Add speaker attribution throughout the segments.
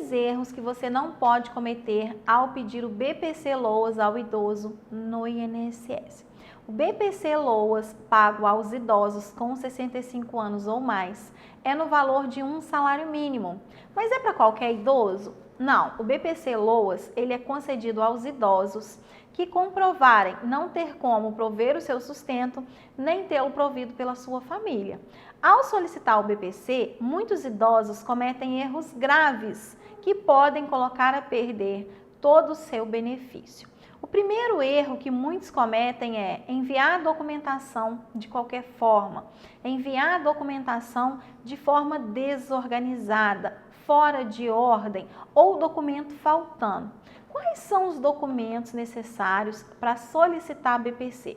Speaker 1: 3 erros que você não pode cometer ao pedir o BPC-LOAS ao idoso no INSS. O BPC-LOAS pago aos idosos com 65 anos ou mais é no valor de um salário mínimo. Mas é para qualquer idoso? Não, o BPC-LOAS ele é concedido aos idosos que comprovarem não ter como prover o seu sustento, nem tê-lo provido pela sua família. Ao solicitar o BPC, muitos idosos cometem erros graves que podem colocar a perder todo o seu benefício. O primeiro erro que muitos cometem é enviar a documentação de qualquer forma, enviar a documentação de forma desorganizada, fora de ordem ou documento faltando. Quais são os documentos necessários para solicitar BPC?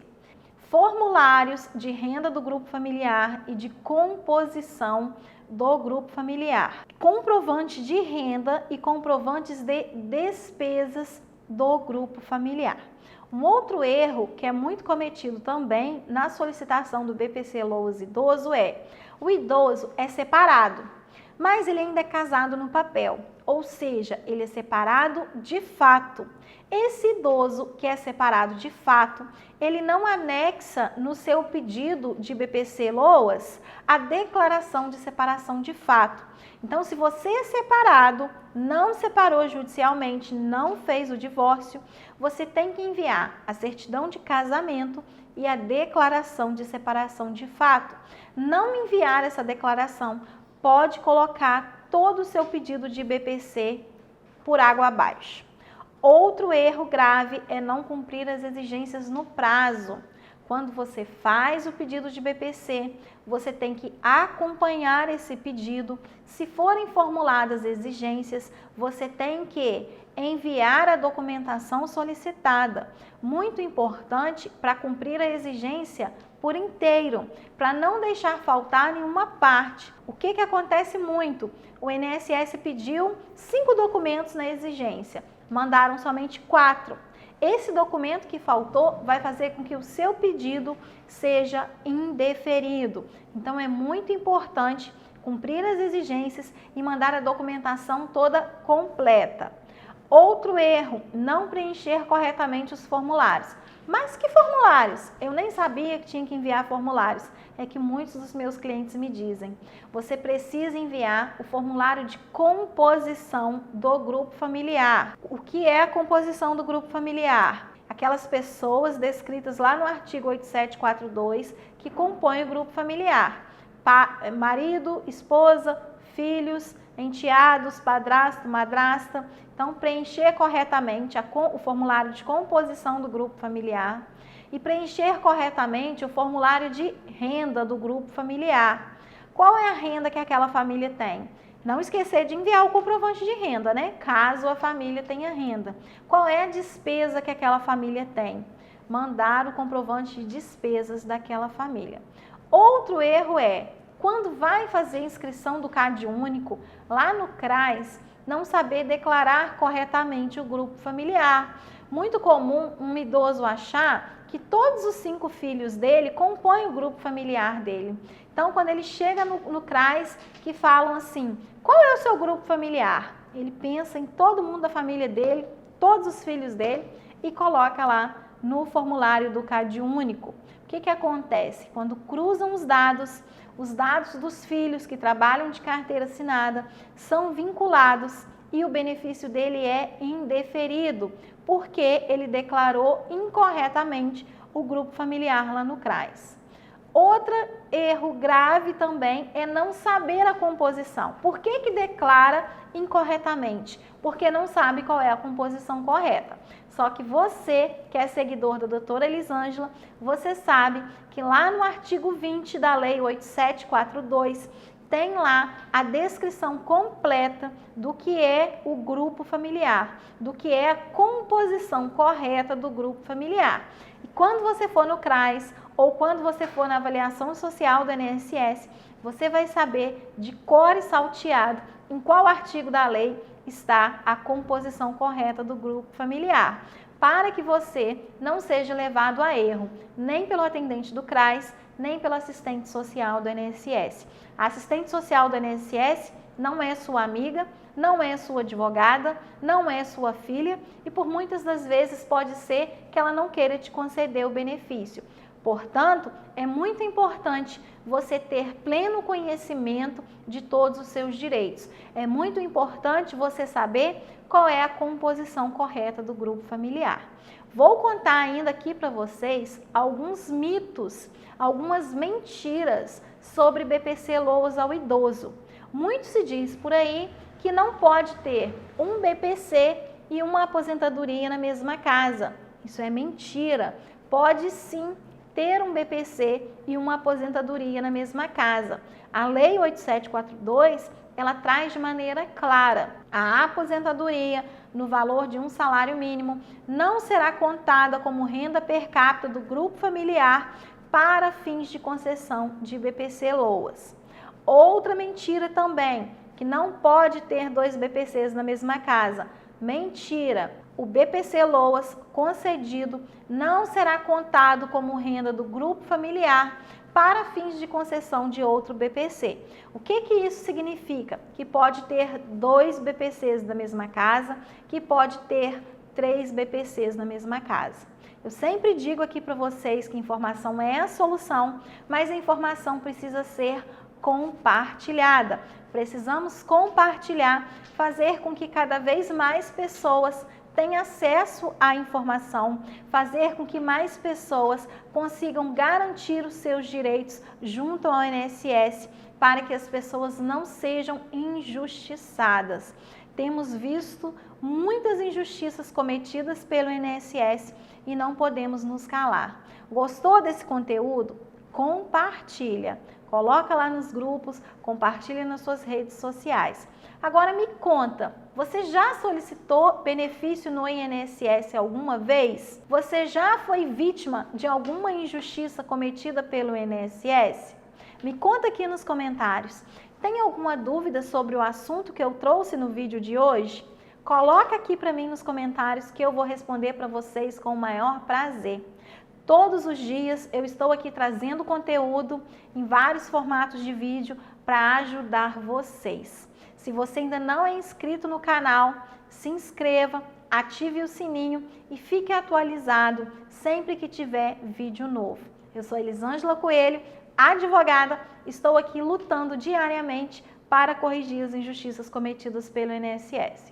Speaker 1: Formulários de renda do grupo familiar e de composição do grupo familiar, comprovante de renda e comprovantes de despesas do grupo familiar. Um outro erro que é muito cometido também na solicitação do BPC-LOAS idoso é: o idoso é separado, mas ele ainda é casado no papel, ou seja, ele é separado de fato. Esse idoso que é separado de fato, ele não anexa no seu pedido de BPC-LOAS a declaração de separação de fato. Então, se você é separado, não separou judicialmente, não fez o divórcio, você tem que enviar a certidão de casamento e a declaração de separação de fato. Não enviar essa declaração pode colocar todo o seu pedido de BPC por água abaixo. Outro erro grave é não cumprir as exigências no prazo. Quando você faz o pedido de BPC, você tem que acompanhar esse pedido. Se forem formuladas exigências, você tem que enviar a documentação solicitada. Muito importante para cumprir a exigência por inteiro, para não deixar faltar nenhuma parte. O que acontece muito? O INSS pediu 5 documentos na exigência, mandaram somente 4. Esse documento que faltou vai fazer com que o seu pedido seja indeferido. Então, é muito importante cumprir as exigências e mandar a documentação toda completa. Outro erro, não preencher corretamente os formulários. Mas que formulários? Eu nem sabia que tinha que enviar formulários. É que muitos dos meus clientes me dizem. Você precisa enviar o formulário de composição do grupo familiar. O que é a composição do grupo familiar? Aquelas pessoas descritas lá no artigo 8742 que compõem o grupo familiar. Marido, esposa, filhos, enteados, padrasto, madrasta. Então, preencher corretamente o formulário de composição do grupo familiar e preencher corretamente o formulário de renda do grupo familiar. Qual é a renda que aquela família tem? Não esquecer de enviar o comprovante de renda, né? Caso a família tenha renda. Qual é a despesa que aquela família tem? Mandar o comprovante de despesas daquela família. Outro erro é, quando vai fazer a inscrição do CadÚnico, lá no CRAS, não saber declarar corretamente o grupo familiar. Muito comum um idoso achar que todos os 5 filhos dele compõem o grupo familiar dele. Então, quando ele chega no CRAS, que falam assim, qual é o seu grupo familiar? Ele pensa em todo mundo da família dele, todos os filhos dele, e coloca lá no formulário do CadÚnico. O que acontece? Quando cruzam os dados dos filhos que trabalham de carteira assinada são vinculados e o benefício dele é indeferido, porque ele declarou incorretamente o grupo familiar lá no CRAS. Outro erro grave também é não saber a composição. Por que declara incorretamente? Porque não sabe qual é a composição correta. Só que você, que é seguidor da doutora Elisângela, você sabe que lá no artigo 20 da Lei 8742, tem lá a descrição completa do que é o grupo familiar, do que é a composição correta do grupo familiar. E quando você for no CRAS ou quando você for na avaliação social do INSS, você vai saber de cor e salteado em qual artigo da lei está a composição correta do grupo familiar, para que você não seja levado a erro, nem pelo atendente do CRAS, nem pelo assistente social do INSS. A assistente social do INSS não é sua amiga, não é sua advogada, não é sua filha e por muitas das vezes pode ser que ela não queira te conceder o benefício. Portanto, é muito importante você ter pleno conhecimento de todos os seus direitos. É muito importante você saber qual é a composição correta do grupo familiar. Vou contar ainda aqui para vocês alguns mitos, algumas mentiras sobre BPC-LOAS ao idoso. Muito se diz por aí que não pode ter um BPC e uma aposentadoria na mesma casa. Isso é mentira. Pode sim ter um BPC e uma aposentadoria na mesma casa. A Lei 8742, ela traz de maneira clara: a aposentadoria no valor de um salário mínimo não será contada como renda per capita do grupo familiar para fins de concessão de BPC-LOAS. Outra mentira também, que não pode ter 2 BPCs na mesma casa. Mentira! O BPC-LOAS concedido não será contado como renda do grupo familiar para fins de concessão de outro BPC. O que isso significa? Que pode ter 2 BPCs na mesma casa, que pode ter 3 BPCs na mesma casa. Eu sempre digo aqui para vocês que informação é a solução, mas a informação precisa ser compartilhada. Precisamos compartilhar, fazer com que cada vez mais pessoas tenham acesso à informação, fazer com que mais pessoas consigam garantir os seus direitos junto ao INSS, para que as pessoas não sejam injustiçadas. Temos visto muitas injustiças cometidas pelo INSS e não podemos nos calar. Gostou desse conteúdo? Compartilha. Coloca lá nos grupos, compartilha nas suas redes sociais. Agora me conta, você já solicitou benefício no INSS alguma vez? Você já foi vítima de alguma injustiça cometida pelo INSS? Me conta aqui nos comentários. Tem alguma dúvida sobre o assunto que eu trouxe no vídeo de hoje? Coloca aqui para mim nos comentários que eu vou responder para vocês com o maior prazer. Todos os dias eu estou aqui trazendo conteúdo em vários formatos de vídeo para ajudar vocês. Se você ainda não é inscrito no canal, se inscreva, ative o sininho e fique atualizado sempre que tiver vídeo novo. Eu sou Elisângela Coelho, advogada, estou aqui lutando diariamente para corrigir as injustiças cometidas pelo INSS.